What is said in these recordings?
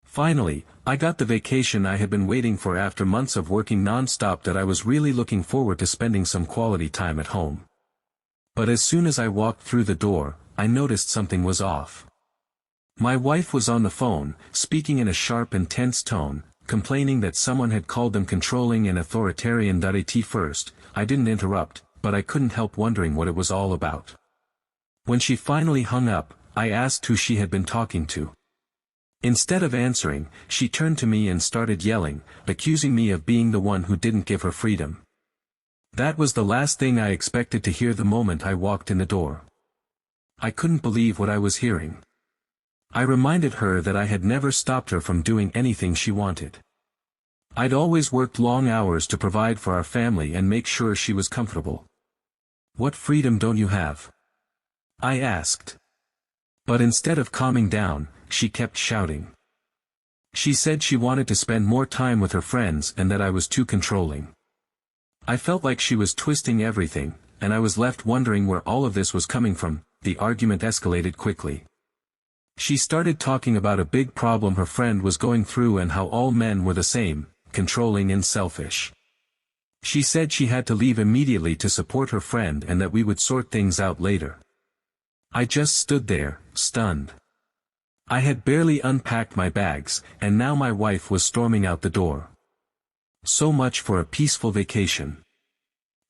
Finally, I got the vacation I had been waiting for after months of working non-stop that I was really looking forward to spending some quality time at home. But as soon as I walked through the door, I noticed something was off. My wife was on the phone, speaking in a sharp and tense tone, complaining that someone had called them controlling and authoritarian. At first, I didn't interrupt, but I couldn't help wondering what it was all about. When she finally hung up, I asked who she had been talking to. Instead of answering, she turned to me and started yelling, accusing me of being the one who didn't give her freedom. That was the last thing I expected to hear the moment I walked in the door. I couldn't believe what I was hearing. I reminded her that I had never stopped her from doing anything she wanted. I'd always worked long hours to provide for our family and make sure she was comfortable. "What freedom don't you have?" I asked. But instead of calming down, she kept shouting. She said she wanted to spend more time with her friends and that I was too controlling. I felt like she was twisting everything, and I was left wondering where all of this was coming from. The argument escalated quickly. She started talking about a big problem her friend was going through and how all men were the same, controlling and selfish. She said she had to leave immediately to support her friend and that we would sort things out later. I just stood there, stunned. I had barely unpacked my bags, and now my wife was storming out the door. So much for a peaceful vacation.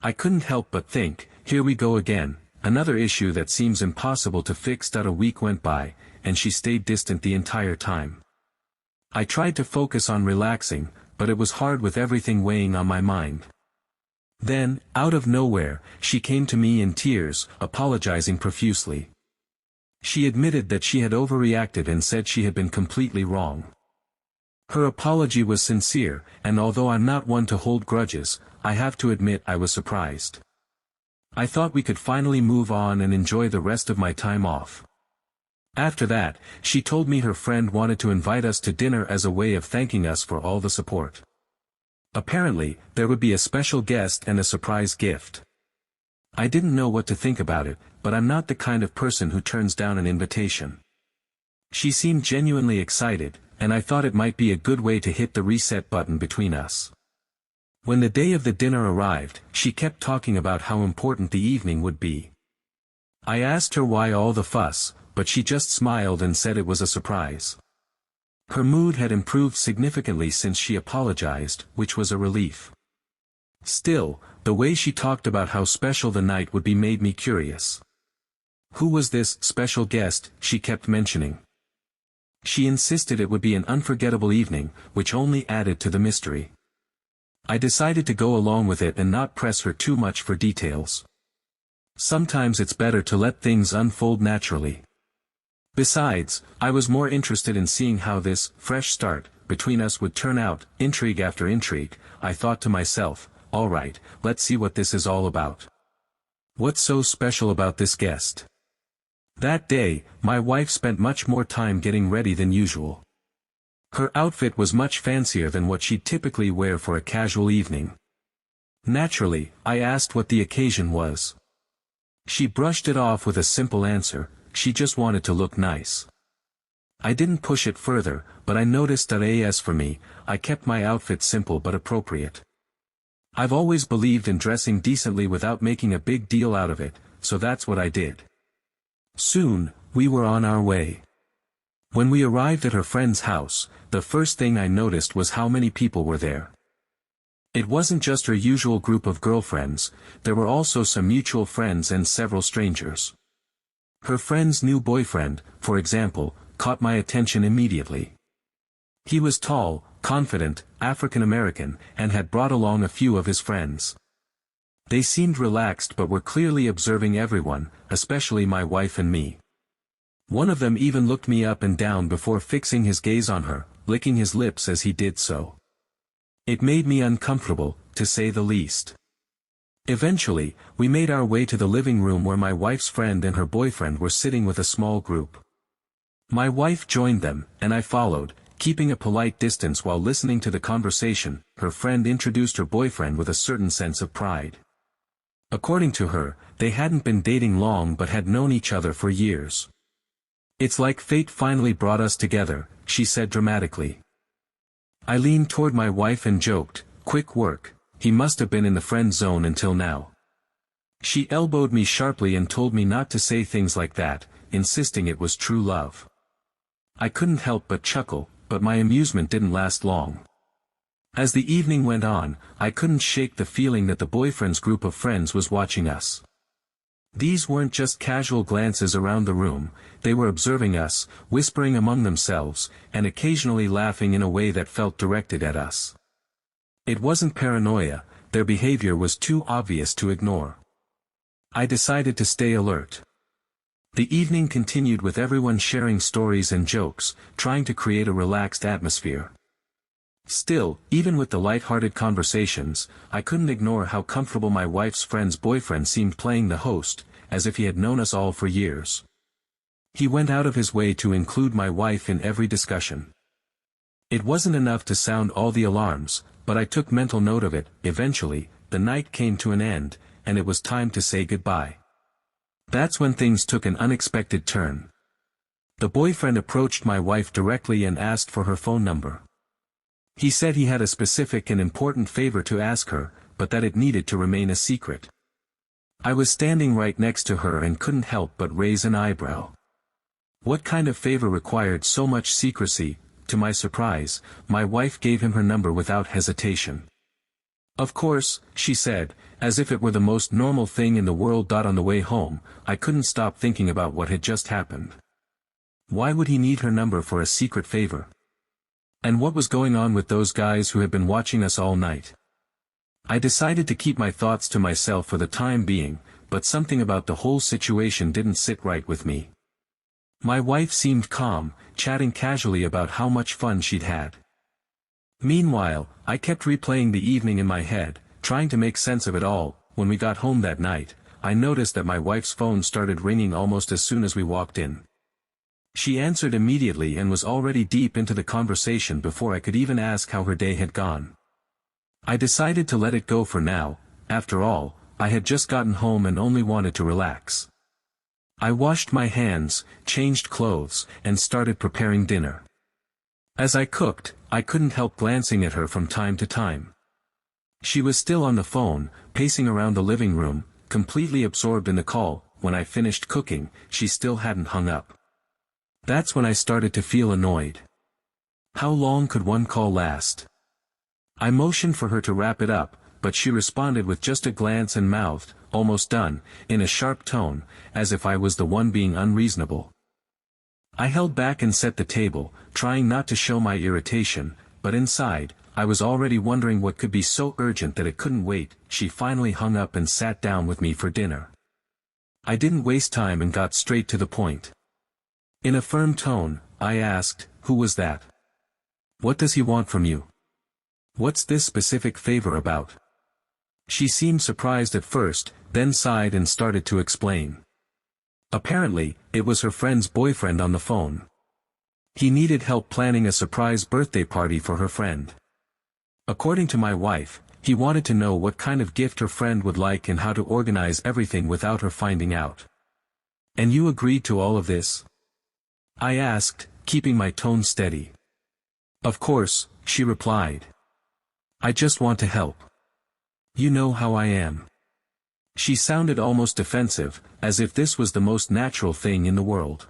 I couldn't help but think, here we go again, another issue that seems impossible to fix. A week went by, and she stayed distant the entire time. I tried to focus on relaxing, but it was hard with everything weighing on my mind. Then, out of nowhere, she came to me in tears, apologizing profusely. She admitted that she had overreacted and said she had been completely wrong. Her apology was sincere, and although I'm not one to hold grudges, I have to admit I was surprised. I thought we could finally move on and enjoy the rest of my time off. After that, she told me her friend wanted to invite us to dinner as a way of thanking us for all the support. Apparently, there would be a special guest and a surprise gift. I didn't know what to think about it, but I'm not the kind of person who turns down an invitation. She seemed genuinely excited, and I thought it might be a good way to hit the reset button between us. When the day of the dinner arrived, she kept talking about how important the evening would be. I asked her why all the fuss, but she just smiled and said it was a surprise. Her mood had improved significantly since she apologized, which was a relief. Still, the way she talked about how special the night would be made me curious. Who was this special guest she kept mentioning? She insisted it would be an unforgettable evening, which only added to the mystery. I decided to go along with it and not press her too much for details. Sometimes it's better to let things unfold naturally. Besides, I was more interested in seeing how this fresh start between us would turn out. Intrigue after intrigue, I thought to myself, all right, let's see what this is all about. What's so special about this guest? That day, my wife spent much more time getting ready than usual. Her outfit was much fancier than what she'd typically wear for a casual evening. Naturally, I asked what the occasion was. She brushed it off with a simple answer: she just wanted to look nice. I didn't push it further, but I noticed that as for me, I kept my outfit simple but appropriate. I've always believed in dressing decently without making a big deal out of it, so that's what I did. Soon, we were on our way. When we arrived at her friend's house, the first thing I noticed was how many people were there. It wasn't just her usual group of girlfriends, there were also some mutual friends and several strangers. Her friend's new boyfriend, for example, caught my attention immediately. He was tall, confident, African American, and had brought along a few of his friends. They seemed relaxed but were clearly observing everyone, especially my wife and me. One of them even looked me up and down before fixing his gaze on her, licking his lips as he did so. It made me uncomfortable, to say the least. Eventually, we made our way to the living room where my wife's friend and her boyfriend were sitting with a small group. My wife joined them, and I followed, keeping a polite distance while listening to the conversation. Her friend introduced her boyfriend with a certain sense of pride. According to her, they hadn't been dating long but had known each other for years. "It's like fate finally brought us together," she said dramatically. I leaned toward my wife and joked, "Quick work, he must have been in the friend zone until now." She elbowed me sharply and told me not to say things like that, insisting it was true love. I couldn't help but chuckle, but my amusement didn't last long. As the evening went on, I couldn't shake the feeling that the boyfriend's group of friends was watching us. These weren't just casual glances around the room, they were observing us, whispering among themselves, and occasionally laughing in a way that felt directed at us. It wasn't paranoia, their behavior was too obvious to ignore. I decided to stay alert. The evening continued with everyone sharing stories and jokes, trying to create a relaxed atmosphere. Still, even with the light-hearted conversations, I couldn't ignore how comfortable my wife's friend's boyfriend seemed playing the host, as if he had known us all for years. He went out of his way to include my wife in every discussion. It wasn't enough to sound all the alarms, but I took mental note of it. Eventually, the night came to an end, and it was time to say goodbye. That's when things took an unexpected turn. The boyfriend approached my wife directly and asked for her phone number. He said he had a specific and important favor to ask her, but that it needed to remain a secret. I was standing right next to her and couldn't help but raise an eyebrow. What kind of favor required so much secrecy? To my surprise, my wife gave him her number without hesitation. "Of course," she said, as if it were the most normal thing in the world. On the way home, I couldn't stop thinking about what had just happened. Why would he need her number for a secret favor? And what was going on with those guys who had been watching us all night? I decided to keep my thoughts to myself for the time being, but something about the whole situation didn't sit right with me. My wife seemed calm, chatting casually about how much fun she'd had. Meanwhile, I kept replaying the evening in my head, trying to make sense of it all. When we got home that night, I noticed that my wife's phone started ringing almost as soon as we walked in. She answered immediately and was already deep into the conversation before I could even ask how her day had gone. I decided to let it go for now. After all, I had just gotten home and only wanted to relax. I washed my hands, changed clothes, and started preparing dinner. As I cooked, I couldn't help glancing at her from time to time. She was still on the phone, pacing around the living room, completely absorbed in the call. When I finished cooking, she still hadn't hung up. That's when I started to feel annoyed. How long could one call last? I motioned for her to wrap it up, but she responded with just a glance and mouthed, "Almost done," in a sharp tone, as if I was the one being unreasonable. I held back and set the table, trying not to show my irritation, but inside, I was already wondering what could be so urgent that it couldn't wait. She finally hung up and sat down with me for dinner. I didn't waste time and got straight to the point. In a firm tone, I asked, "Who was that? What does he want from you? What's this specific favor about?" She seemed surprised at first, then sighed and started to explain. Apparently, it was her friend's boyfriend on the phone. He needed help planning a surprise birthday party for her friend. According to my wife, he wanted to know what kind of gift her friend would like and how to organize everything without her finding out. "And you agreed to all of this?" I asked, keeping my tone steady. "Of course," she replied. "I just want to help. You know how I am." She sounded almost defensive, as if this was the most natural thing in the world.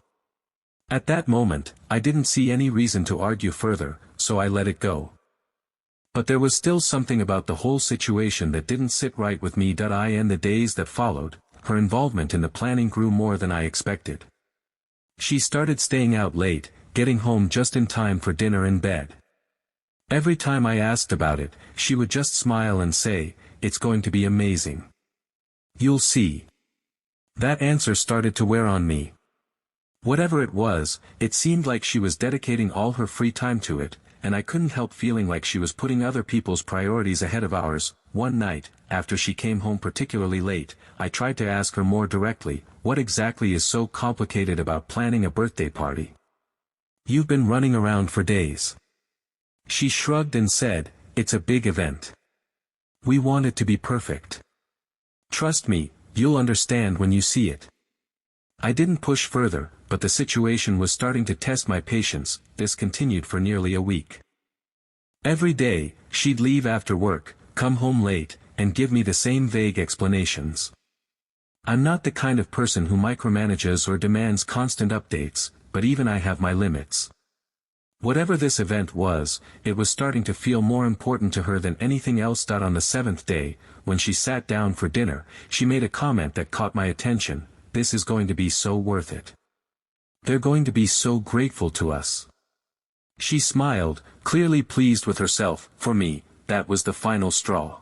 At that moment, I didn't see any reason to argue further, so I let it go. But there was still something about the whole situation that didn't sit right with me. In the days that followed, her involvement in the planning grew more than I expected. She started staying out late, getting home just in time for dinner and bed. Every time I asked about it, she would just smile and say, "It's going to be amazing. You'll see." That answer started to wear on me. Whatever it was, it seemed like she was dedicating all her free time to it, and I couldn't help feeling like she was putting other people's priorities ahead of ours. One night, after she came home particularly late, I tried to ask her more directly, "What exactly is so complicated about planning a birthday party? You've been running around for days." She shrugged and said, "It's a big event. We want it to be perfect. Trust me, you'll understand when you see it." I didn't push further, but the situation was starting to test my patience. This continued for nearly a week. Every day, she'd leave after work, come home late, and give me the same vague explanations. I'm not the kind of person who micromanages or demands constant updates, but even I have my limits. Whatever this event was, it was starting to feel more important to her than anything else. On the seventh day, when she sat down for dinner, she made a comment that caught my attention. This is going to be so worth it. They're going to be so grateful to us. She smiled, clearly pleased with herself. For me, that was the final straw.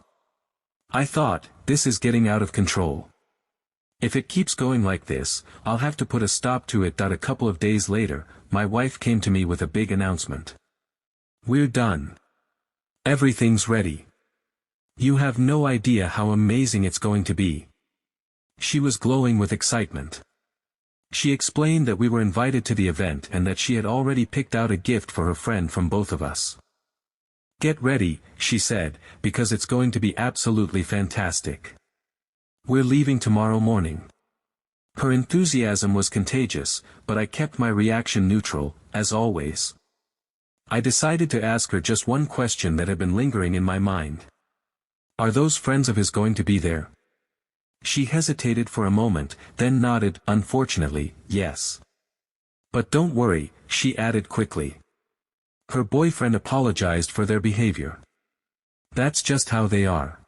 I thought, this is getting out of control. If it keeps going like this, I'll have to put a stop to it. A couple of days later, my wife came to me with a big announcement. We're done. Everything's ready. You have no idea how amazing it's going to be. She was glowing with excitement. She explained that we were invited to the event and that she had already picked out a gift for her friend from both of us. Get ready, she said, because it's going to be absolutely fantastic. We're leaving tomorrow morning. Her enthusiasm was contagious, but I kept my reaction neutral, as always. I decided to ask her just one question that had been lingering in my mind. Are those friends of his going to be there? She hesitated for a moment, then nodded. Unfortunately, yes. But don't worry, she added quickly. Her boyfriend apologized for their behavior. That's just how they are.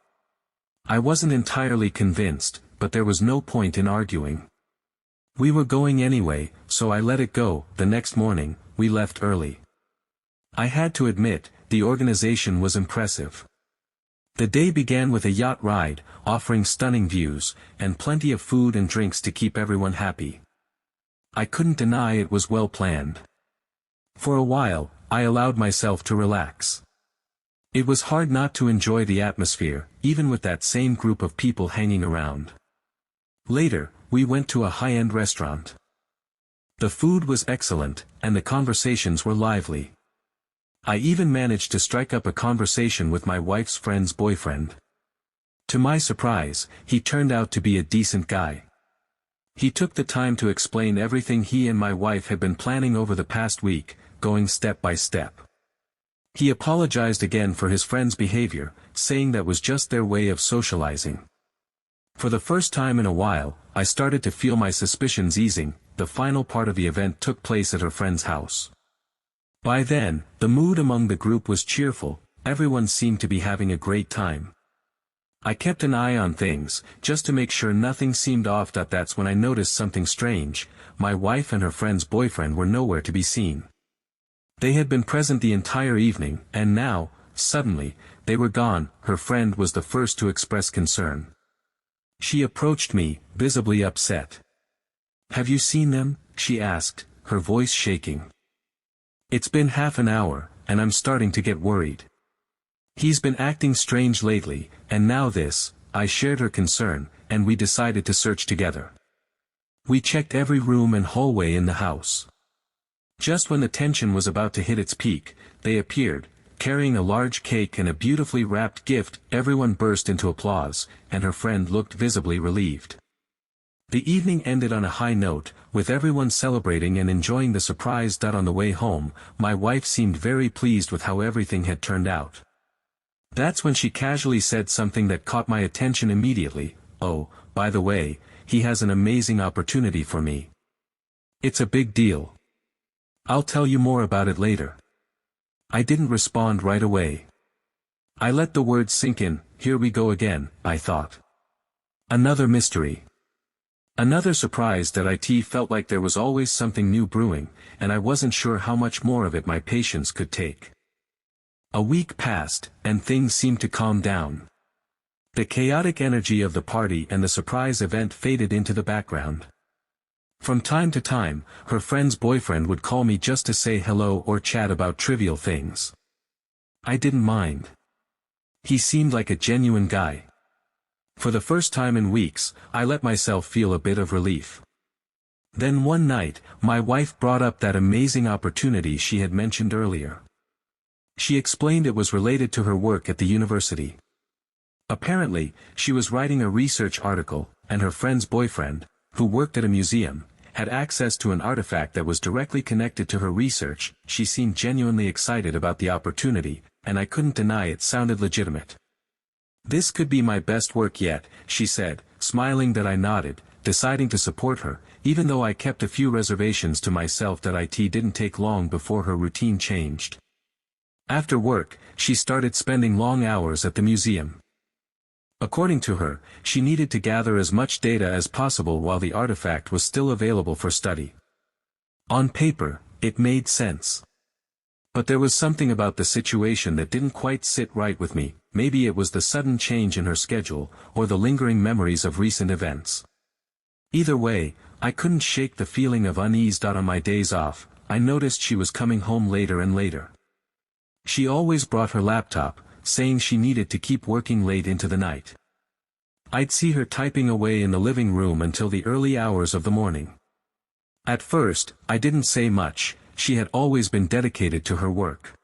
I wasn't entirely convinced, but there was no point in arguing. We were going anyway, so I let it go. The next morning, we left early. I had to admit, the organization was impressive. The day began with a yacht ride, offering stunning views, and plenty of food and drinks to keep everyone happy. I couldn't deny it was well planned. For a while, I allowed myself to relax. It was hard not to enjoy the atmosphere, even with that same group of people hanging around. Later, we went to a high-end restaurant. The food was excellent, and the conversations were lively. I even managed to strike up a conversation with my wife's friend's boyfriend. To my surprise, he turned out to be a decent guy. He took the time to explain everything he and my wife had been planning over the past week, going step by step. He apologized again for his friend's behavior, saying that was just their way of socializing. For the first time in a while, I started to feel my suspicions easing. The final part of the event took place at her friend's house. By then, the mood among the group was cheerful, everyone seemed to be having a great time. I kept an eye on things, just to make sure nothing seemed off. That's when I noticed something strange. My wife and her friend's boyfriend were nowhere to be seen. They had been present the entire evening, and now, suddenly, they were gone. Her friend was the first to express concern. She approached me, visibly upset. Have you seen them? She asked, her voice shaking. It's been half an hour, and I'm starting to get worried. He's been acting strange lately, and now this. I shared her concern, and we decided to search together. We checked every room and hallway in the house. Just when the tension was about to hit its peak, they appeared, carrying a large cake and a beautifully wrapped gift. Everyone burst into applause, and her friend looked visibly relieved. The evening ended on a high note, with everyone celebrating and enjoying the surprise. On the way home, my wife seemed very pleased with how everything had turned out. That's when she casually said something that caught my attention immediately. Oh, by the way, he has an amazing opportunity for me. It's a big deal. I'll tell you more about it later. I didn't respond right away. I let the words sink in. Here we go again, I thought. Another mystery. Another surprise. It felt like there was always something new brewing, and I wasn't sure how much more of it my patience could take. A week passed, and things seemed to calm down. The chaotic energy of the party and the surprise event faded into the background. From time to time, her friend's boyfriend would call me just to say hello or chat about trivial things. I didn't mind. He seemed like a genuine guy. For the first time in weeks, I let myself feel a bit of relief. Then one night, my wife brought up that amazing opportunity she had mentioned earlier. She explained it was related to her work at the university. Apparently, she was writing a research article, and her friend's boyfriend, who worked at a museum, had access to an artifact that was directly connected to her research. She seemed genuinely excited about the opportunity, and I couldn't deny it sounded legitimate. "This could be my best work yet," she said, smiling that I nodded, deciding to support her, even though I kept a few reservations to myself that it didn't take long before her routine changed. After work, she started spending long hours at the museum. According to her, she needed to gather as much data as possible while the artifact was still available for study. On paper, it made sense. But there was something about the situation that didn't quite sit right with me. Maybe it was the sudden change in her schedule, or the lingering memories of recent events. Either way, I couldn't shake the feeling of unease. On my days off, I noticed she was coming home later and later. She always brought her laptop, saying she needed to keep working late into the night. I'd see her typing away in the living room until the early hours of the morning. At first, I didn't say much. She had always been dedicated to her work.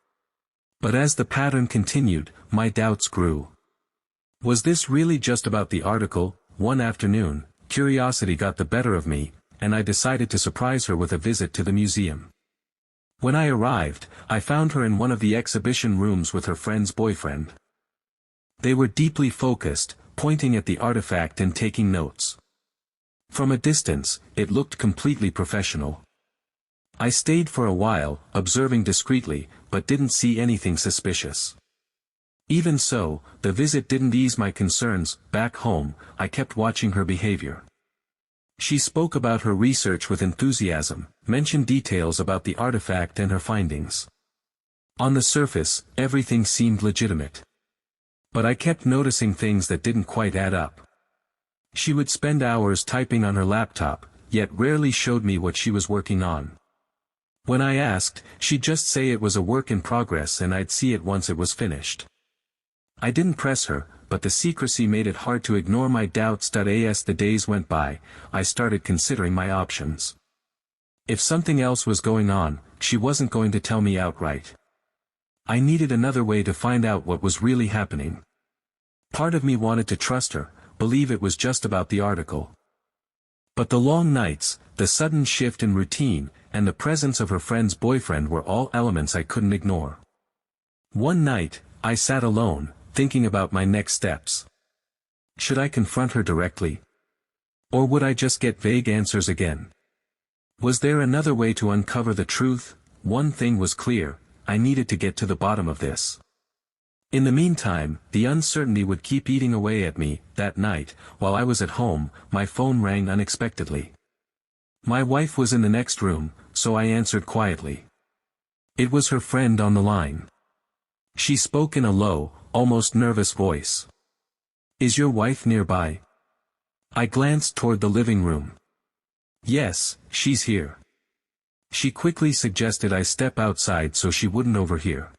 But as the pattern continued, my doubts grew. Was this really just about the article? One afternoon, curiosity got the better of me, and I decided to surprise her with a visit to the museum. When I arrived, I found her in one of the exhibition rooms with her friend's boyfriend. They were deeply focused, pointing at the artifact and taking notes. From a distance, it looked completely professional. I stayed for a while, observing discreetly, but didn't see anything suspicious. Even so, the visit didn't ease my concerns. Back home, I kept watching her behavior. She spoke about her research with enthusiasm, mentioned details about the artifact and her findings. On the surface, everything seemed legitimate. But I kept noticing things that didn't quite add up. She would spend hours typing on her laptop, yet rarely showed me what she was working on. When I asked, she'd just say it was a work in progress and I'd see it once it was finished. I didn't press her, but the secrecy made it hard to ignore my doubts. As the days went by, I started considering my options. If something else was going on, she wasn't going to tell me outright. I needed another way to find out what was really happening. Part of me wanted to trust her, believe it was just about the article. But the long nights, the sudden shift in routine, and the presence of her friend's boyfriend were all elements I couldn't ignore. One night, I sat alone, thinking about my next steps. Should I confront her directly? Or would I just get vague answers again? Was there another way to uncover the truth? One thing was clear, I needed to get to the bottom of this. In the meantime, the uncertainty would keep eating away at me. That night, while I was at home, my phone rang unexpectedly. My wife was in the next room, so I answered quietly. It was her friend on the line. She spoke in a low, almost nervous voice. "Is your wife nearby?" I glanced toward the living room. "Yes, she's here." She quickly suggested I step outside so she wouldn't overhear.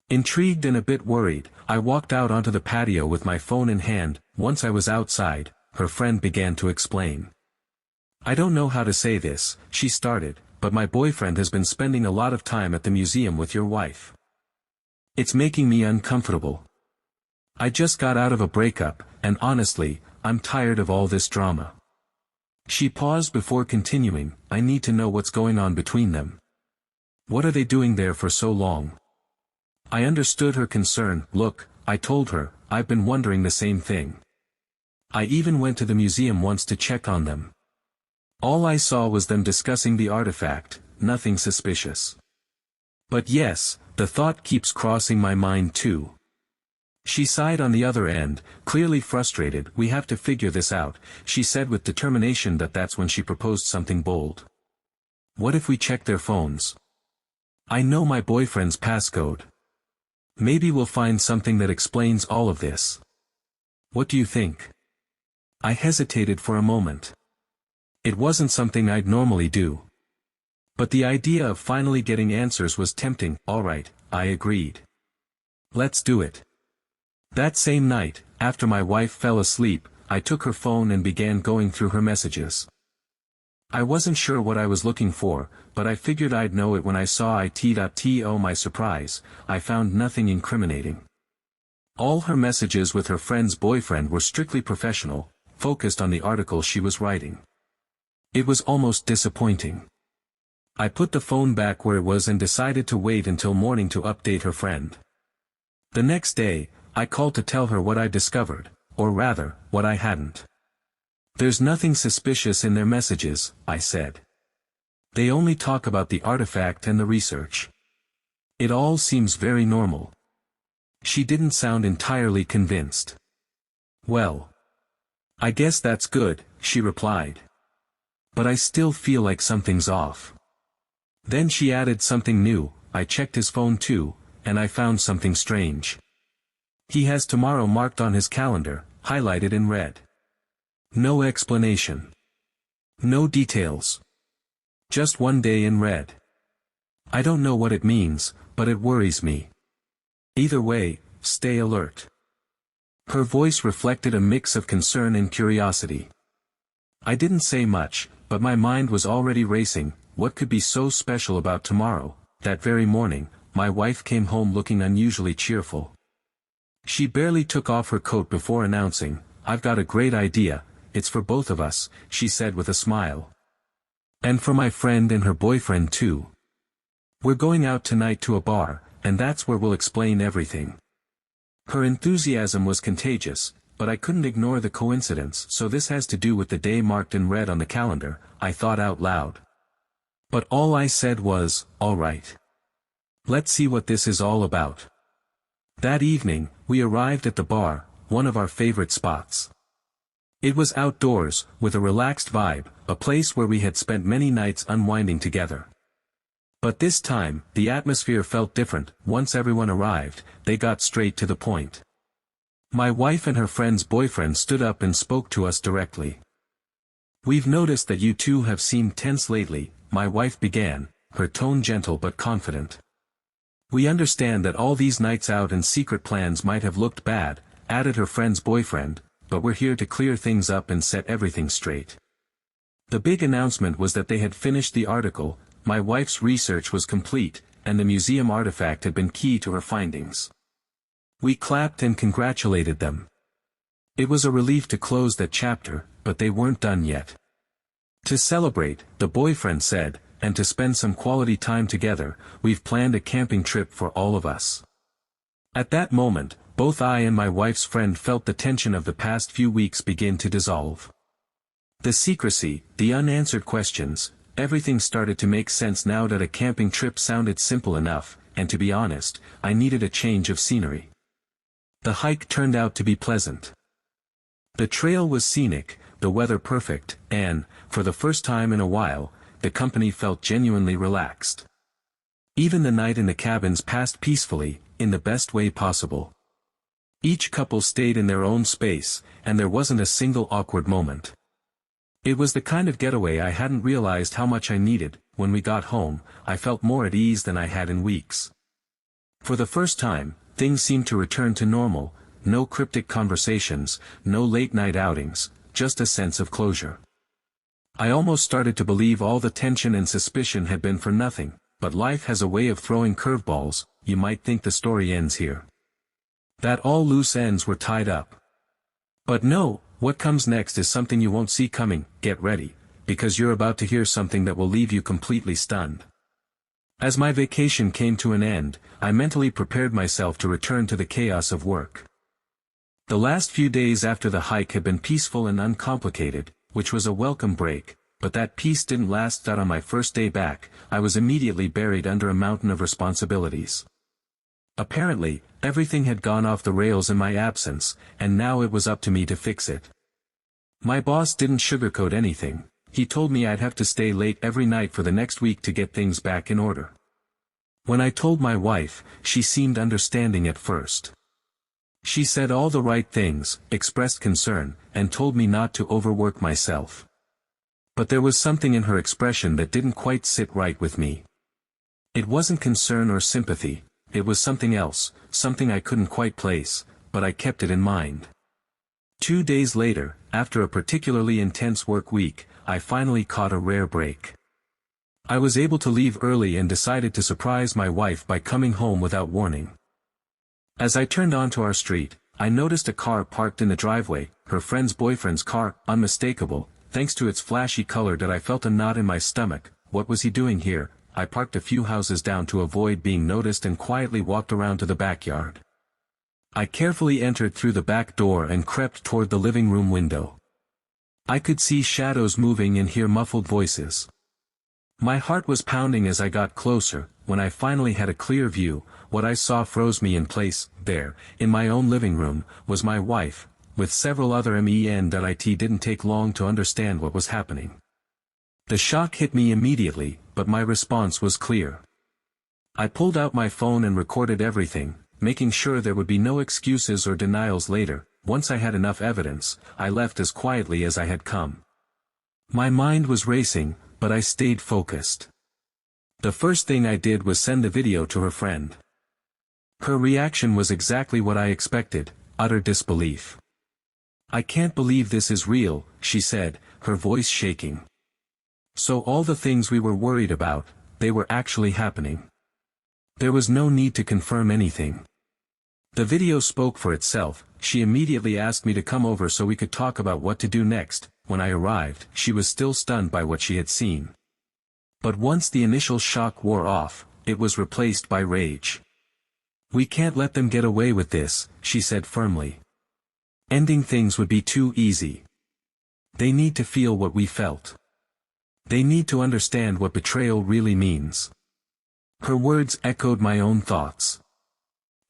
Intrigued and a bit worried, I walked out onto the patio with my phone in hand. Once I was outside, her friend began to explain. "I don't know how to say this," she started, "but my boyfriend has been spending a lot of time at the museum with your wife. It's making me uncomfortable. I just got out of a breakup, and honestly, I'm tired of all this drama." She paused before continuing, "I need to know what's going on between them. What are they doing there for so long?" I understood her concern. "Look," I told her, "I've been wondering the same thing. I even went to the museum once to check on them. All I saw was them discussing the artifact, nothing suspicious. But yes, the thought keeps crossing my mind too." She sighed on the other end, clearly frustrated. "We have to figure this out," she said with determination. That's when she proposed something bold. "What if we check their phones? I know my boyfriend's passcode. Maybe we'll find something that explains all of this. What do you think?" I hesitated for a moment. It wasn't something I'd normally do. But the idea of finally getting answers was tempting. "All right," I agreed. "Let's do it." That same night, after my wife fell asleep, I took her phone and began going through her messages. I wasn't sure what I was looking for, but I figured I'd know it when I saw it. To my surprise, I found nothing incriminating. All her messages with her friend's boyfriend were strictly professional, focused on the article she was writing. It was almost disappointing. I put the phone back where it was and decided to wait until morning to update her friend. The next day, I called to tell her what I discovered, or rather, what I hadn't. "There's nothing suspicious in their messages," I said. "They only talk about the artifact and the research. It all seems very normal." She didn't sound entirely convinced. "Well, I guess that's good," she replied. "But I still feel like something's off." Then she added something new. I checked his phone too, and I found something strange. He has tomorrow marked on his calendar, highlighted in red. No explanation. No details. Just one day in red. I don't know what it means, but it worries me. Either way, stay alert. Her voice reflected a mix of concern and curiosity. I didn't say much, but my mind was already racing. What could be so special about tomorrow? That very morning, my wife came home looking unusually cheerful. She barely took off her coat before announcing, "I've got a great idea. It's for both of us," she said with a smile. "And for my friend and her boyfriend too. We're going out tonight to a bar, and that's where we'll explain everything." Her enthusiasm was contagious, but I couldn't ignore the coincidence. "So this has to do with the day marked in red on the calendar," I thought out loud. But all I said was, "All right. Let's see what this is all about." That evening, we arrived at the bar, one of our favorite spots. It was outdoors, with a relaxed vibe, a place where we had spent many nights unwinding together. But this time, the atmosphere felt different. Once everyone arrived, they got straight to the point. My wife and her friend's boyfriend stood up and spoke to us directly. "We've noticed that you two have seemed tense lately," my wife began, her tone gentle but confident. "We understand that all these nights out and secret plans might have looked bad," added her friend's boyfriend, "but we're here to clear things up and set everything straight." The big announcement was that they had finished the article, my wife's research was complete, and the museum artifact had been key to her findings. We clapped and congratulated them. It was a relief to close that chapter, but they weren't done yet. "To celebrate," the boyfriend said, "and to spend some quality time together, we've planned a camping trip for all of us." At that moment, both I and my wife's friend felt the tension of the past few weeks begin to dissolve. The secrecy, the unanswered questions, everything started to make sense now that a camping trip sounded simple enough, and to be honest, I needed a change of scenery. The hike turned out to be pleasant. The trail was scenic, the weather perfect, and, for the first time in a while, the company felt genuinely relaxed. Even the night in the cabins passed peacefully, in the best way possible. Each couple stayed in their own space, and there wasn't a single awkward moment. It was the kind of getaway I hadn't realized how much I needed. When we got home, I felt more at ease than I had in weeks. For the first time, things seemed to return to normal, no cryptic conversations, no late-night outings, just a sense of closure. I almost started to believe all the tension and suspicion had been for nothing, but life has a way of throwing curveballs. You might think the story ends here. That all loose ends were tied up. But no, what comes next is something you won't see coming. Get ready, because you're about to hear something that will leave you completely stunned. As my vacation came to an end, I mentally prepared myself to return to the chaos of work. The last few days after the hike had been peaceful and uncomplicated, which was a welcome break, but that peace didn't last. That on my first day back, I was immediately buried under a mountain of responsibilities. Apparently, everything had gone off the rails in my absence, and now it was up to me to fix it. My boss didn't sugarcoat anything. He told me I'd have to stay late every night for the next week to get things back in order. When I told my wife, she seemed understanding at first. She said all the right things, expressed concern, and told me not to overwork myself. But there was something in her expression that didn't quite sit right with me. It wasn't concern or sympathy, it was something else, something I couldn't quite place, but I kept it in mind. 2 days later, after a particularly intense work week, I finally caught a rare break. I was able to leave early and decided to surprise my wife by coming home without warning. As I turned onto our street, I noticed a car parked in the driveway, her friend's boyfriend's car, unmistakable, thanks to its flashy color that I felt a knot in my stomach. What was he doing here? I parked a few houses down to avoid being noticed and quietly walked around to the backyard. I carefully entered through the back door and crept toward the living room window. I could see shadows moving and hear muffled voices. My heart was pounding as I got closer. When I finally had a clear view, what I saw froze me in place. There, in my own living room, was my wife, with several other men. It didn't take long to understand what was happening. The shock hit me immediately, but my response was clear. I pulled out my phone and recorded everything, making sure there would be no excuses or denials later. Once I had enough evidence, I left as quietly as I had come. My mind was racing, but I stayed focused. The first thing I did was send the video to her friend. Her reaction was exactly what I expected, utter disbelief. "I can't believe this is real," she said, her voice shaking. So all the things we were worried about, they were actually happening. There was no need to confirm anything. The video spoke for itself. She immediately asked me to come over so we could talk about what to do next. When I arrived, she was still stunned by what she had seen. But once the initial shock wore off, it was replaced by rage. "We can't let them get away with this," she said firmly. "Ending things would be too easy. They need to feel what we felt. They need to understand what betrayal really means." Her words echoed my own thoughts.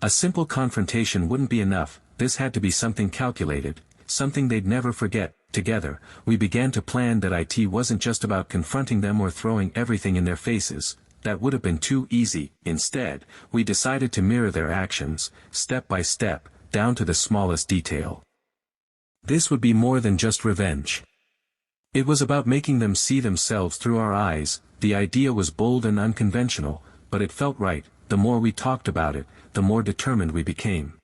A simple confrontation wouldn't be enough. This had to be something calculated, something they'd never forget. Together, we began to plan that it wasn't just about confronting them or throwing everything in their faces. That would have been too easy. Instead, we decided to mirror their actions, step by step, down to the smallest detail. This would be more than just revenge. It was about making them see themselves through our eyes. The idea was bold and unconventional, but it felt right. The more we talked about it, the more determined we became.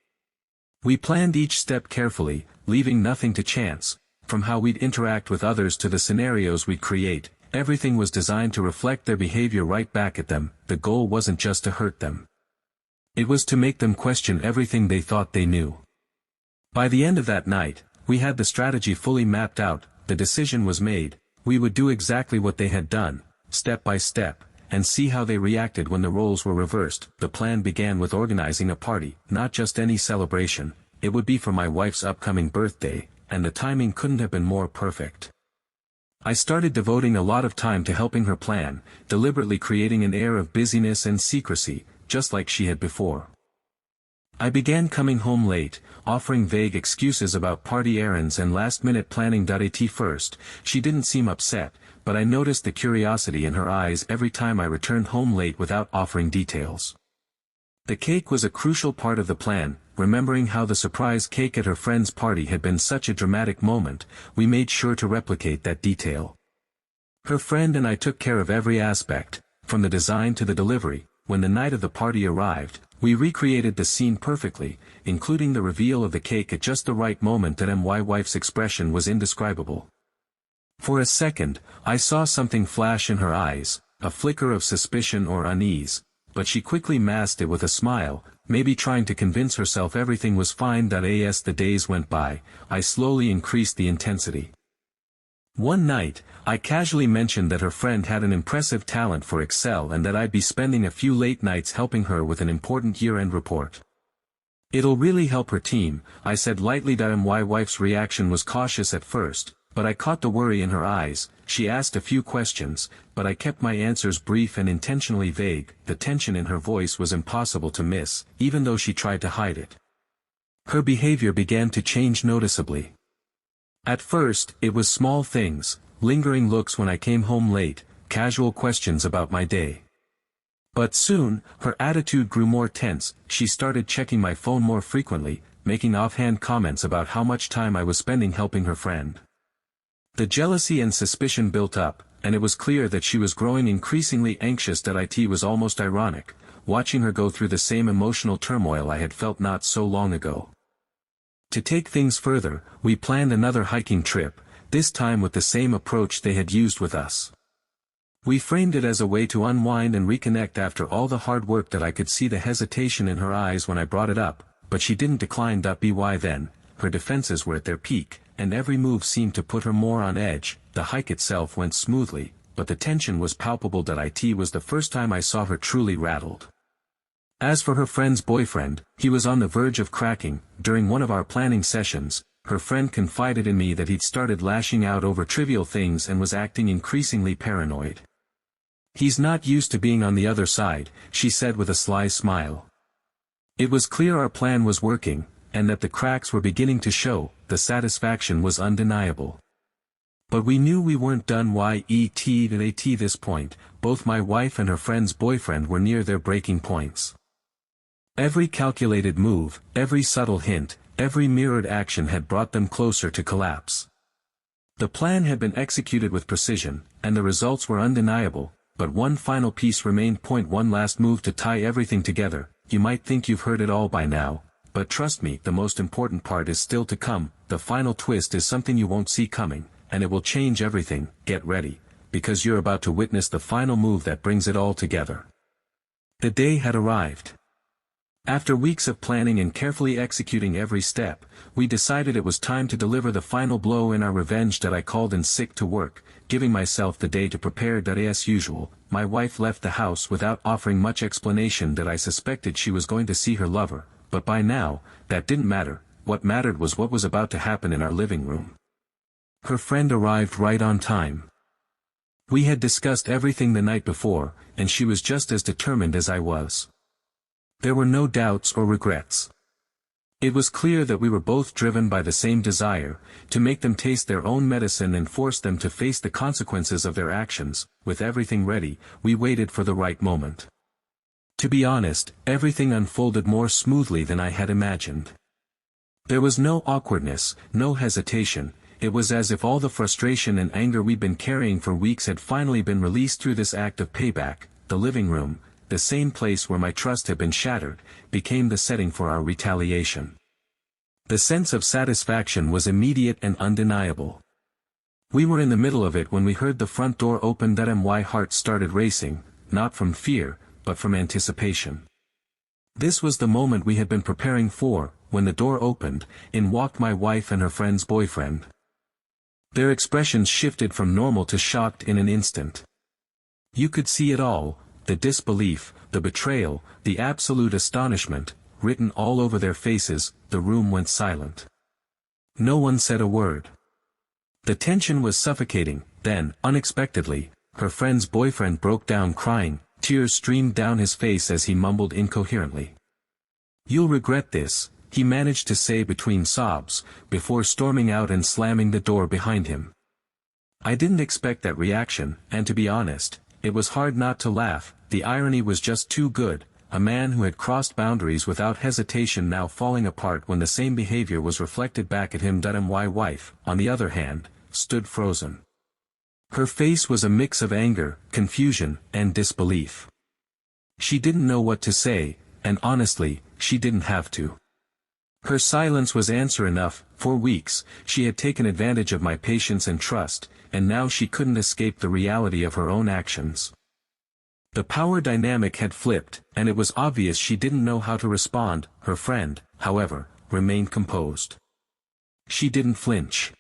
We planned each step carefully, leaving nothing to chance. From how we'd interact with others to the scenarios we'd create, everything was designed to reflect their behavior right back at them. The goal wasn't just to hurt them. It was to make them question everything they thought they knew. By the end of that night, we had the strategy fully mapped out. The decision was made. We would do exactly what they had done, step by step, and see how they reacted when the roles were reversed. The plan began with organizing a party, not just any celebration. It would be for my wife's upcoming birthday, and the timing couldn't have been more perfect. I started devoting a lot of time to helping her plan, deliberately creating an air of busyness and secrecy, just like she had before. I began coming home late, offering vague excuses about party errands and last-minute planning. At first, she didn't seem upset, but I noticed the curiosity in her eyes every time I returned home late without offering details. The cake was a crucial part of the plan. Remembering how the surprise cake at her friend's party had been such a dramatic moment, we made sure to replicate that detail. Her friend and I took care of every aspect, from the design to the delivery. When the night of the party arrived, we recreated the scene perfectly, including the reveal of the cake at just the right moment. My wife's expression was indescribable. For a second, I saw something flash in her eyes, a flicker of suspicion or unease, but she quickly masked it with a smile, maybe trying to convince herself everything was fine. As the days went by, I slowly increased the intensity. One night, I casually mentioned that her friend had an impressive talent for Excel and that I'd be spending a few late nights helping her with an important year-end report. "It'll really help her team," I said lightly. My wife's reaction was cautious at first, but I caught the worry in her eyes. She asked a few questions, but I kept my answers brief and intentionally vague. The tension in her voice was impossible to miss, even though she tried to hide it. Her behavior began to change noticeably. At first, it was small things, lingering looks when I came home late, casual questions about my day. But soon, her attitude grew more tense. She started checking my phone more frequently, making offhand comments about how much time I was spending helping her friend. The jealousy and suspicion built up, and it was clear that she was growing increasingly anxious. It was almost ironic, watching her go through the same emotional turmoil I had felt not so long ago. To take things further, we planned another hiking trip, this time with the same approach they had used with us. We framed it as a way to unwind and reconnect after all the hard work. I could see the hesitation in her eyes when I brought it up, but she didn't decline. By then, her defenses were at their peak. and every move seemed to put her more on edge. The hike itself went smoothly, but the tension was palpable. It was the first time I saw her truly rattled. As for her friend's boyfriend, he was on the verge of cracking. During one of our planning sessions, her friend confided in me that he'd started lashing out over trivial things and was acting increasingly paranoid. "He's not used to being on the other side," she said with a sly smile. It was clear our plan was working, and that the cracks were beginning to show. The satisfaction was undeniable. But we knew we weren't done at this point. Both my wife and her friend's boyfriend were near their breaking points. Every calculated move, every subtle hint, every mirrored action had brought them closer to collapse. The plan had been executed with precision, and the results were undeniable, but one final piece remained. One last move to tie everything together. You might think you've heard it all by now, but trust me, the most important part is still to come. The final twist is something you won't see coming, and it will change everything. Get ready, because you're about to witness the final move that brings it all together. The day had arrived. After weeks of planning and carefully executing every step, we decided it was time to deliver the final blow in our revenge. I called in sick to work, giving myself the day to prepare. As usual, my wife left the house without offering much explanation. I suspected she was going to see her lover, but by now, that didn't matter. What mattered was what was about to happen in our living room. Her friend arrived right on time. We had discussed everything the night before, and she was just as determined as I was. There were no doubts or regrets. It was clear that we were both driven by the same desire, to make them taste their own medicine and force them to face the consequences of their actions. With everything ready, we waited for the right moment. To be honest, everything unfolded more smoothly than I had imagined. There was no awkwardness, no hesitation. It was as if all the frustration and anger we'd been carrying for weeks had finally been released through this act of payback. The living room, the same place where my trust had been shattered, became the setting for our retaliation. The sense of satisfaction was immediate and undeniable. We were in the middle of it when we heard the front door open. My heart started racing, not from fear, but from anticipation. This was the moment we had been preparing for. When the door opened, in walked my wife and her friend's boyfriend. Their expressions shifted from normal to shocked in an instant. You could see it all. The disbelief, the betrayal, the absolute astonishment, written all over their faces. The room went silent. No one said a word. The tension was suffocating. Then, unexpectedly, her friend's boyfriend broke down crying. Tears streamed down his face as he mumbled incoherently. "You'll regret this," he managed to say between sobs, before storming out and slamming the door behind him. I didn't expect that reaction, and to be honest, it was hard not to laugh. The irony was just too good. A man who had crossed boundaries without hesitation now falling apart when the same behavior was reflected back at him. My wife, on the other hand, stood frozen. Her face was a mix of anger, confusion, and disbelief. She didn't know what to say, and honestly, she didn't have to. Her silence was answer enough. For weeks, she had taken advantage of my patience and trust, and now she couldn't escape the reality of her own actions. The power dynamic had flipped, and it was obvious she didn't know how to respond. Her friend, however, remained composed. She didn't flinch.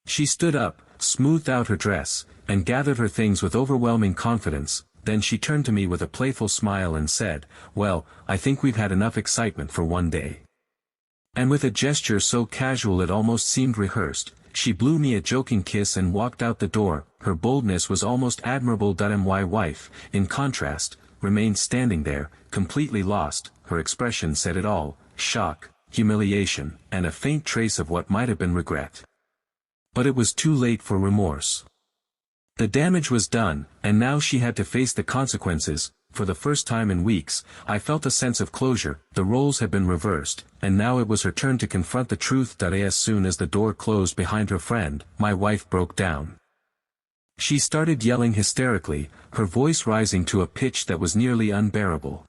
She stood up, smoothed out her dress, and gathered her things with overwhelming confidence. Then she turned to me with a playful smile and said, "Well, I think we've had enough excitement for one day." And with a gesture so casual it almost seemed rehearsed, she blew me a joking kiss and walked out the door. Her boldness was almost admirable. My wife, in contrast, remained standing there, completely lost. Her expression said it all: shock, humiliation, and a faint trace of what might have been regret. But it was too late for remorse. The damage was done, and now she had to face the consequences. For the first time in weeks, I felt a sense of closure. The roles had been reversed, and now it was her turn to confront the truth. As soon as the door closed behind her friend, my wife broke down. She started yelling hysterically, her voice rising to a pitch that was nearly unbearable.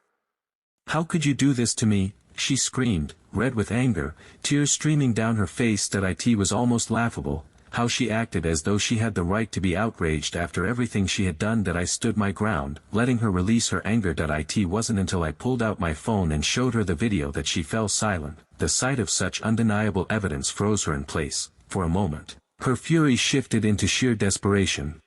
"How could you do this to me?" she screamed, red with anger, tears streaming down her face. It was almost laughable, how she acted as though she had the right to be outraged after everything she had done. I stood my ground, letting her release her anger. It wasn't until I pulled out my phone and showed her the video that she fell silent. The sight of such undeniable evidence froze her in place. for a moment, her fury shifted into sheer desperation.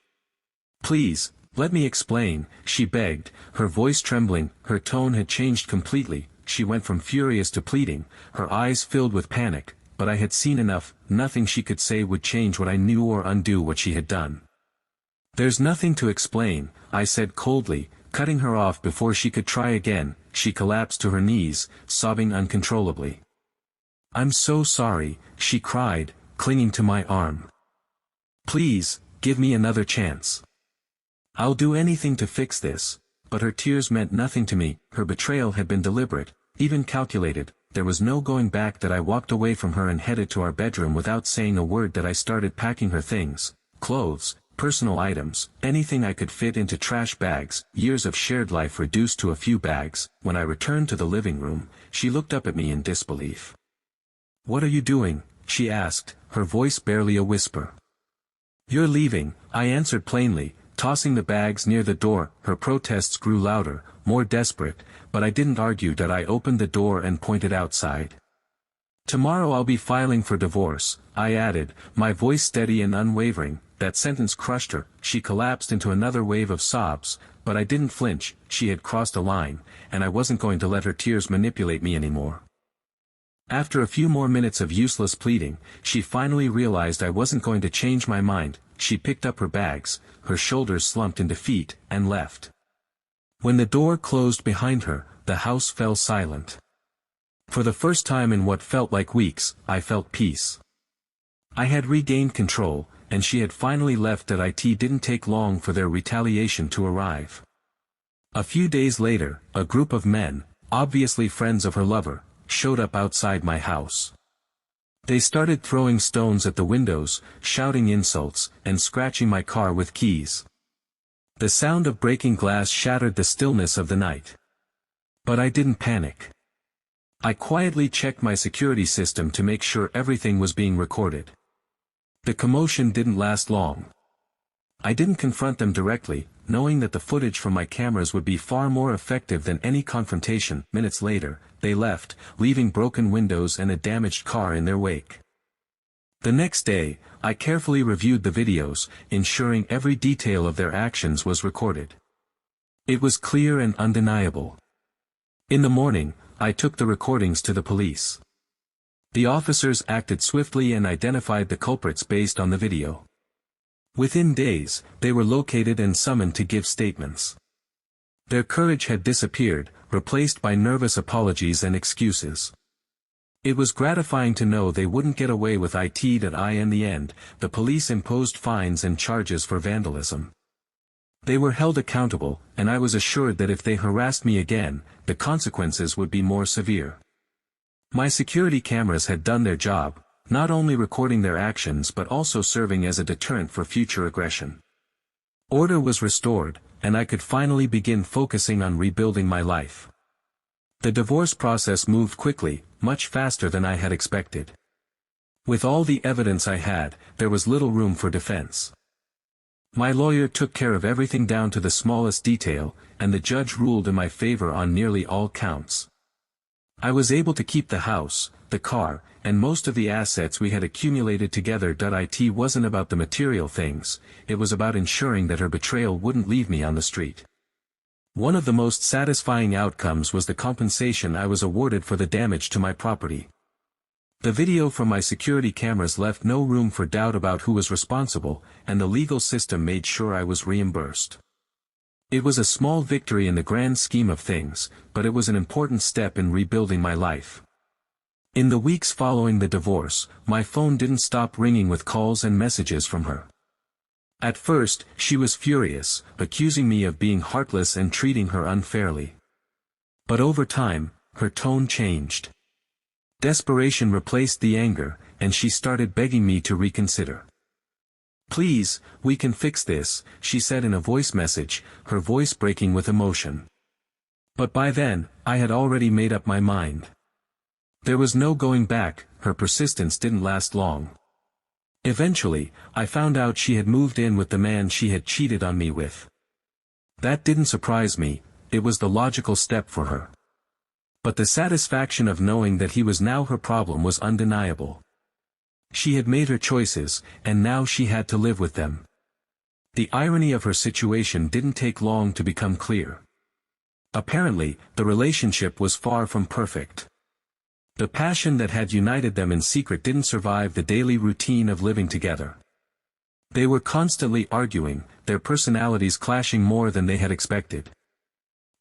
"Please, let me explain," she begged, her voice trembling. Her tone had changed completely. She went from furious to pleading, her eyes filled with panic, but I had seen enough. Nothing she could say would change what I knew or undo what she had done. "There's nothing to explain," I said coldly, cutting her off before she could try again. She collapsed to her knees, sobbing uncontrollably. "I'm so sorry," she cried, clinging to my arm. "Please, give me another chance. I'll do anything to fix this." But her tears meant nothing to me. Her betrayal had been deliberate, even calculated. There was no going back. That I walked away from her and headed to our bedroom without saying a word. That I started packing her things, clothes, personal items, anything I could fit into trash bags, years of shared life reduced to a few bags. When I returned to the living room, she looked up at me in disbelief. "What are you doing?" she asked, her voice barely a whisper. "You're leaving," I answered plainly, tossing the bags near the door. Her protests grew louder, more desperate, but I didn't argue. That I opened the door and pointed outside. "Tomorrow I'll be filing for divorce," I added, my voice steady and unwavering. That sentence crushed her. She collapsed into another wave of sobs, but I didn't flinch. She had crossed a line, and I wasn't going to let her tears manipulate me anymore. After a few more minutes of useless pleading, she finally realized I wasn't going to change my mind. She picked up her bags, her shoulders slumped in defeat, and left. When the door closed behind her, the house fell silent. For the first time in what felt like weeks, I felt peace. I had regained control, and she had finally left. That it didn't take long for their retaliation to arrive. A few days later, a group of men, obviously friends of her lover, showed up outside my house. They started throwing stones at the windows, shouting insults, and scratching my car with keys. The sound of breaking glass shattered the stillness of the night. But I didn't panic. I quietly checked my security system to make sure everything was being recorded. The commotion didn't last long. I didn't confront them directly, knowing that the footage from my cameras would be far more effective than any confrontation. Minutes later, they left, leaving broken windows and a damaged car in their wake. The next day, I carefully reviewed the videos, ensuring every detail of their actions was recorded. It was clear and undeniable. In the morning, I took the recordings to the police. The officers acted swiftly and identified the culprits based on the video. Within days, they were located and summoned to give statements. Their courage had disappeared, replaced by nervous apologies and excuses. It was gratifying to know they wouldn't get away with it. In the end, the police imposed fines and charges for vandalism. They were held accountable, and I was assured that if they harassed me again, the consequences would be more severe. My security cameras had done their job, not only recording their actions but also serving as a deterrent for future aggression. Order was restored, and I could finally begin focusing on rebuilding my life. The divorce process moved quickly, much faster than I had expected. With all the evidence I had, there was little room for defense. My lawyer took care of everything down to the smallest detail, and the judge ruled in my favor on nearly all counts. I was able to keep the house, the car, and most of the assets we had accumulated together. It wasn't about the material things, it was about ensuring that her betrayal wouldn't leave me on the street. One of the most satisfying outcomes was the compensation I was awarded for the damage to my property. The video from my security cameras left no room for doubt about who was responsible, and the legal system made sure I was reimbursed. It was a small victory in the grand scheme of things, but it was an important step in rebuilding my life. In the weeks following the divorce, my phone didn't stop ringing with calls and messages from her. At first, she was furious, accusing me of being heartless and treating her unfairly. But over time, her tone changed. Desperation replaced the anger, and she started begging me to reconsider. "Please, we can fix this," she said in a voice message, her voice breaking with emotion. But by then, I had already made up my mind. There was no going back. Her persistence didn't last long. Eventually, I found out she had moved in with the man she had cheated on me with. That didn't surprise me, it was the logical step for her. But the satisfaction of knowing that he was now her problem was undeniable. She had made her choices, and now she had to live with them. The irony of her situation didn't take long to become clear. Apparently, the relationship was far from perfect. The passion that had united them in secret didn't survive the daily routine of living together. They were constantly arguing, their personalities clashing more than they had expected.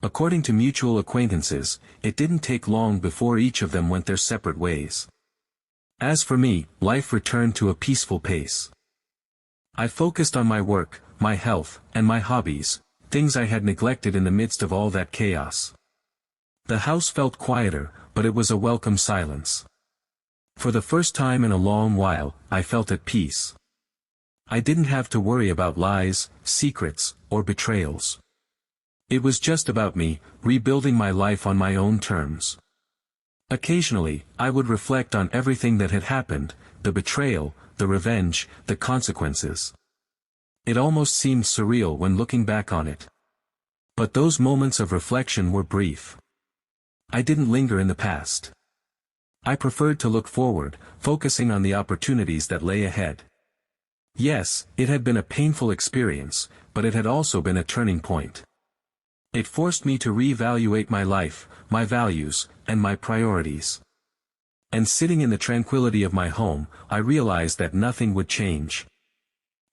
According to mutual acquaintances, it didn't take long before each of them went their separate ways. As for me, life returned to a peaceful pace. I focused on my work, my health, and my hobbies, things I had neglected in the midst of all that chaos. The house felt quieter, but it was a welcome silence. For the first time in a long while, I felt at peace. I didn't have to worry about lies, secrets, or betrayals. It was just about me, rebuilding my life on my own terms. Occasionally, I would reflect on everything that had happened, the betrayal, the revenge, the consequences. It almost seemed surreal when looking back on it. But those moments of reflection were brief. I didn't linger in the past. I preferred to look forward, focusing on the opportunities that lay ahead. Yes, it had been a painful experience, but it had also been a turning point. It forced me to reevaluate my life, my values, and my priorities. And sitting in the tranquility of my home, I realized that nothing would change.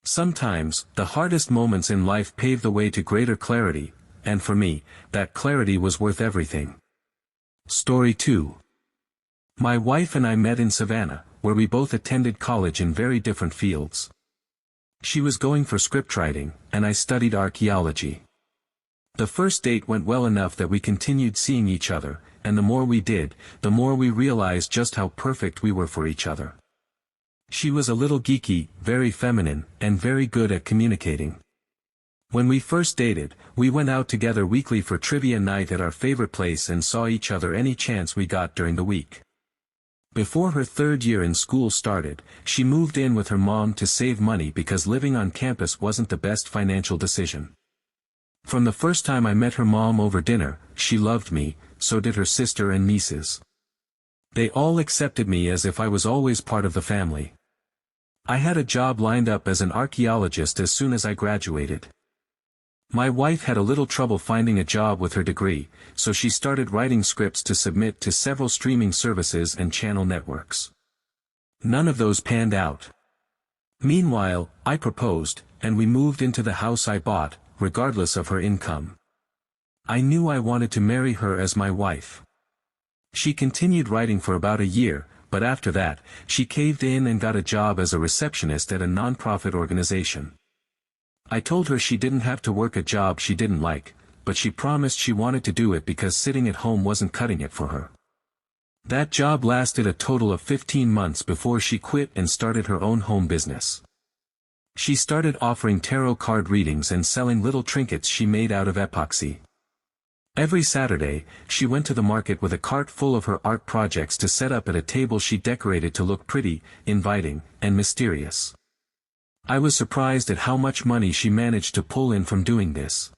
Sometimes, the hardest moments in life pave the way to greater clarity, and for me, that clarity was worth everything. Story 2. My wife and I met in Savannah, where we both attended college in very different fields. She was going for scriptwriting, and I studied archaeology. The first date went well enough that we continued seeing each other, and the more we did, the more we realized just how perfect we were for each other. She was a little geeky, very feminine, and very good at communicating. When we first dated, we went out together weekly for trivia night at our favorite place and saw each other any chance we got during the week. Before her third year in school started, she moved in with her mom to save money because living on campus wasn't the best financial decision. From the first time I met her mom over dinner, she loved me, so did her sister and nieces. They all accepted me as if I was always part of the family. I had a job lined up as an archaeologist as soon as I graduated. My wife had a little trouble finding a job with her degree, so she started writing scripts to submit to several streaming services and channel networks. None of those panned out. Meanwhile, I proposed, and we moved into the house I bought, regardless of her income. I knew I wanted to marry her as my wife. She continued writing for about a year, but after that, she caved in and got a job as a receptionist at a nonprofit organization. I told her she didn't have to work a job she didn't like, but she promised she wanted to do it because sitting at home wasn't cutting it for her. That job lasted a total of 15 months before she quit and started her own home business. She started offering tarot card readings and selling little trinkets she made out of epoxy. Every Saturday, she went to the market with a cart full of her art projects to set up at a table she decorated to look pretty, inviting, and mysterious. I was surprised at how much money she managed to pull in from doing this.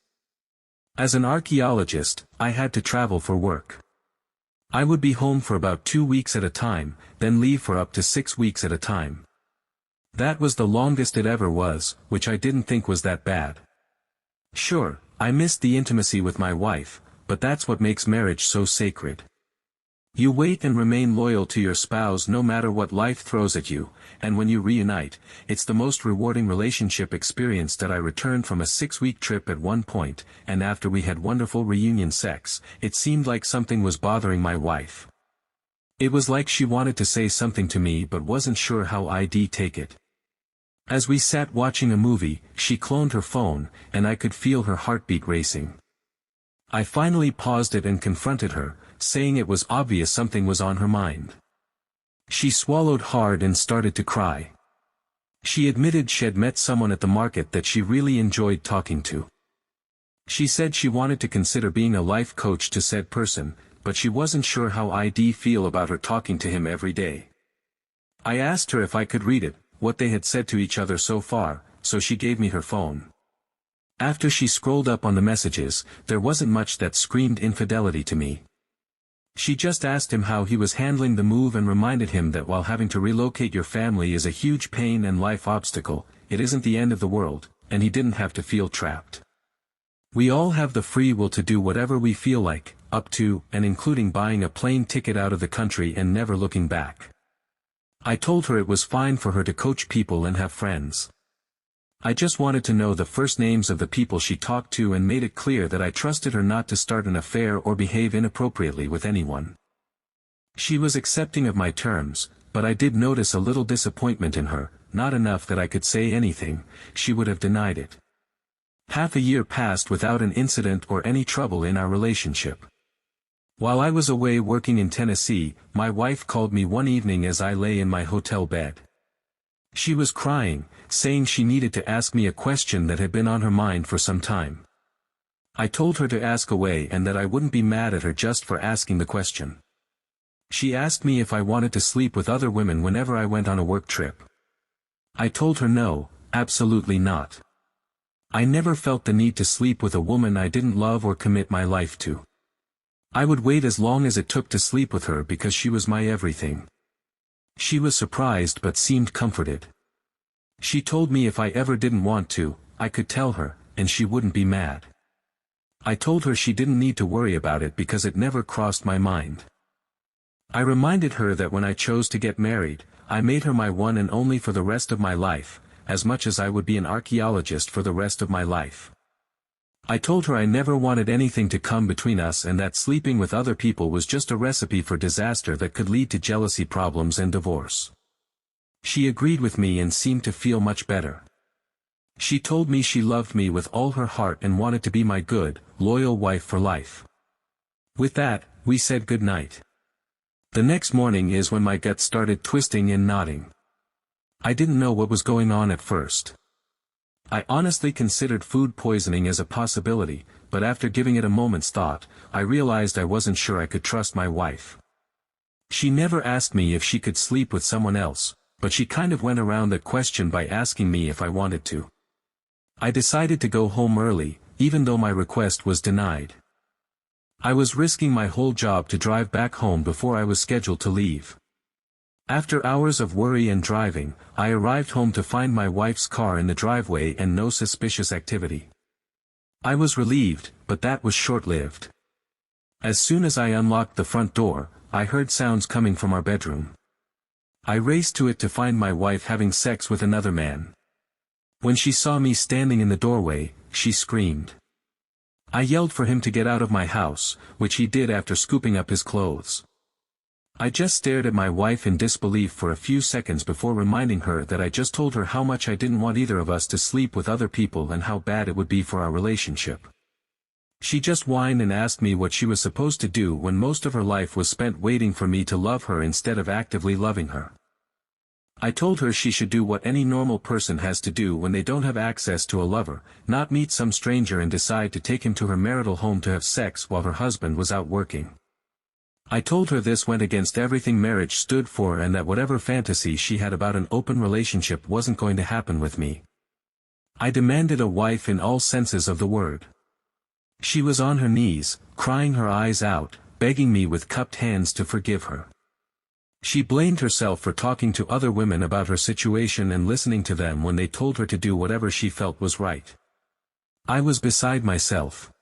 As an archaeologist, I had to travel for work. I would be home for about 2 weeks at a time, then leave for up to 6 weeks at a time. That was the longest it ever was, which I didn't think was that bad. Sure, I missed the intimacy with my wife, but that's what makes marriage so sacred. You wait and remain loyal to your spouse no matter what life throws at you, and when you reunite, it's the most rewarding relationship experience. That I returned from a 6-week trip at one point, and after we had wonderful reunion sex, it seemed like something was bothering my wife. It was like she wanted to say something to me but wasn't sure how I'd take it. As we sat watching a movie, she cloned her phone, and I could feel her heartbeat racing. I finally paused it and confronted her, saying it was obvious something was on her mind. She swallowed hard and started to cry. She admitted she'd met someone at the market that she really enjoyed talking to. She said she wanted to consider being a life coach to said person, but she wasn't sure how I'd feel about her talking to him every day. I asked her if I could read it, what they had said to each other so far, so she gave me her phone. After she scrolled up on the messages, there wasn't much that screamed infidelity to me. She just asked him how he was handling the move and reminded him that while having to relocate your family is a huge pain and life obstacle, it isn't the end of the world, and he didn't have to feel trapped. We all have the free will to do whatever we feel like, up to, and including buying a plane ticket out of the country and never looking back. I told her it was fine for her to coach people and have friends. I just wanted to know the first names of the people she talked to and made it clear that I trusted her not to start an affair or behave inappropriately with anyone. She was accepting of my terms, but I did notice a little disappointment in her, not enough that I could say anything. She would have denied it. Half a year passed without an incident or any trouble in our relationship. While I was away working in Tennessee, my wife called me one evening as I lay in my hotel bed. She was crying, saying she needed to ask me a question that had been on her mind for some time. I told her to ask away and that I wouldn't be mad at her just for asking the question. She asked me if I wanted to sleep with other women whenever I went on a work trip. I told her no, absolutely not. I never felt the need to sleep with a woman I didn't love or commit my life to. I would wait as long as it took to sleep with her because she was my everything. She was surprised but seemed comforted. She told me if I ever didn't want to, I could tell her, and she wouldn't be mad. I told her she didn't need to worry about it because it never crossed my mind. I reminded her that when I chose to get married, I made her my one and only for the rest of my life, as much as I would be an archaeologist for the rest of my life. I told her I never wanted anything to come between us and that sleeping with other people was just a recipe for disaster that could lead to jealousy problems and divorce. She agreed with me and seemed to feel much better. She told me she loved me with all her heart and wanted to be my good, loyal wife for life. With that, we said good night. The next morning is when my gut started twisting and knotting. I didn't know what was going on at first. I honestly considered food poisoning as a possibility, but after giving it a moment's thought, I realized I wasn't sure I could trust my wife. She never asked me if she could sleep with someone else, but she kind of went around the question by asking me if I wanted to. I decided to go home early, even though my request was denied. I was risking my whole job to drive back home before I was scheduled to leave. After hours of worry and driving, I arrived home to find my wife's car in the driveway and no suspicious activity. I was relieved, but that was short-lived. As soon as I unlocked the front door, I heard sounds coming from our bedroom. I raced to it to find my wife having sex with another man. When she saw me standing in the doorway, she screamed. I yelled for him to get out of my house, which he did after scooping up his clothes. I just stared at my wife in disbelief for a few seconds before reminding her that I just told her how much I didn't want either of us to sleep with other people and how bad it would be for our relationship. She just whined and asked me what she was supposed to do when most of her life was spent waiting for me to love her instead of actively loving her. I told her she should do what any normal person has to do when they don't have access to a lover, not meet some stranger and decide to take him to her marital home to have sex while her husband was out working. I told her this went against everything marriage stood for and that whatever fantasy she had about an open relationship wasn't going to happen with me. I demanded a wife in all senses of the word. She was on her knees, crying her eyes out, begging me with cupped hands to forgive her. She blamed herself for talking to other women about her situation and listening to them when they told her to do whatever she felt was right. I was beside myself.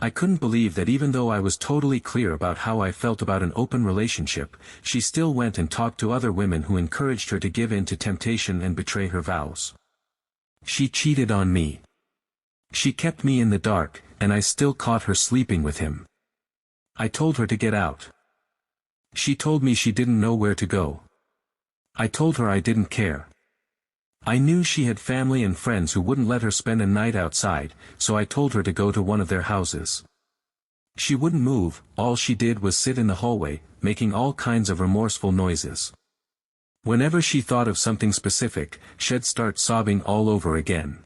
I couldn't believe that even though I was totally clear about how I felt about an open relationship, she still went and talked to other women who encouraged her to give in to temptation and betray her vows. She cheated on me. She kept me in the dark, and I still caught her sleeping with him. I told her to get out. She told me she didn't know where to go. I told her I didn't care. I knew she had family and friends who wouldn't let her spend a night outside, so I told her to go to one of their houses. She wouldn't move, all she did was sit in the hallway, making all kinds of remorseful noises. Whenever she thought of something specific, she'd start sobbing all over again.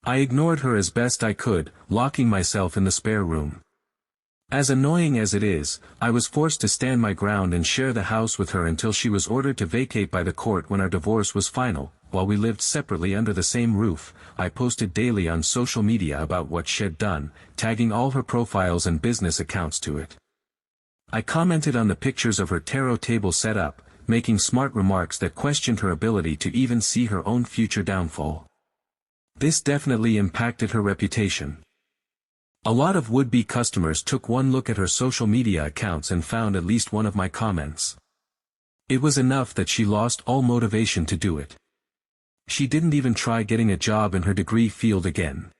I ignored her as best I could, locking myself in the spare room. As annoying as it is, I was forced to stand my ground and share the house with her until she was ordered to vacate by the court when our divorce was final. While we lived separately under the same roof, I posted daily on social media about what she'd done, tagging all her profiles and business accounts to it. I commented on the pictures of her tarot table set up, making smart remarks that questioned her ability to even see her own future downfall. This definitely impacted her reputation. A lot of would-be customers took one look at her social media accounts and found at least one of my comments. It was enough that she lost all motivation to do it. She didn't even try getting a job in her degree field again.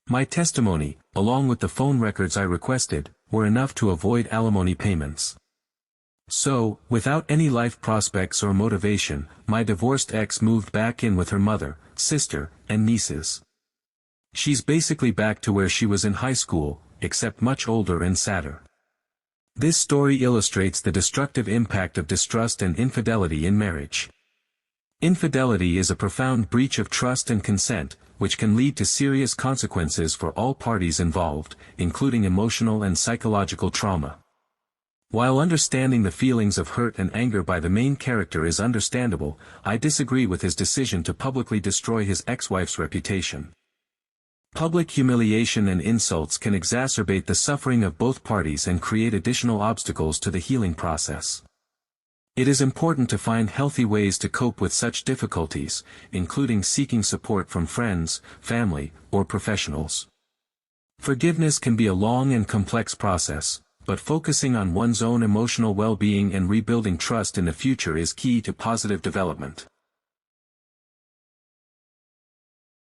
My testimony, along with the phone records I requested, were enough to avoid alimony payments. So, without any life prospects or motivation, my divorced ex moved back in with her mother, sister, and nieces. She's basically back to where she was in high school, except much older and sadder. This story illustrates the destructive impact of distrust and infidelity in marriage. Infidelity is a profound breach of trust and consent, which can lead to serious consequences for all parties involved, including emotional and psychological trauma. While understanding the feelings of hurt and anger by the main character is understandable, I disagree with his decision to publicly destroy his ex-wife's reputation. Public humiliation and insults can exacerbate the suffering of both parties and create additional obstacles to the healing process. It is important to find healthy ways to cope with such difficulties, including seeking support from friends, family, or professionals. Forgiveness can be a long and complex process, but focusing on one's own emotional well-being and rebuilding trust in the future is key to positive development.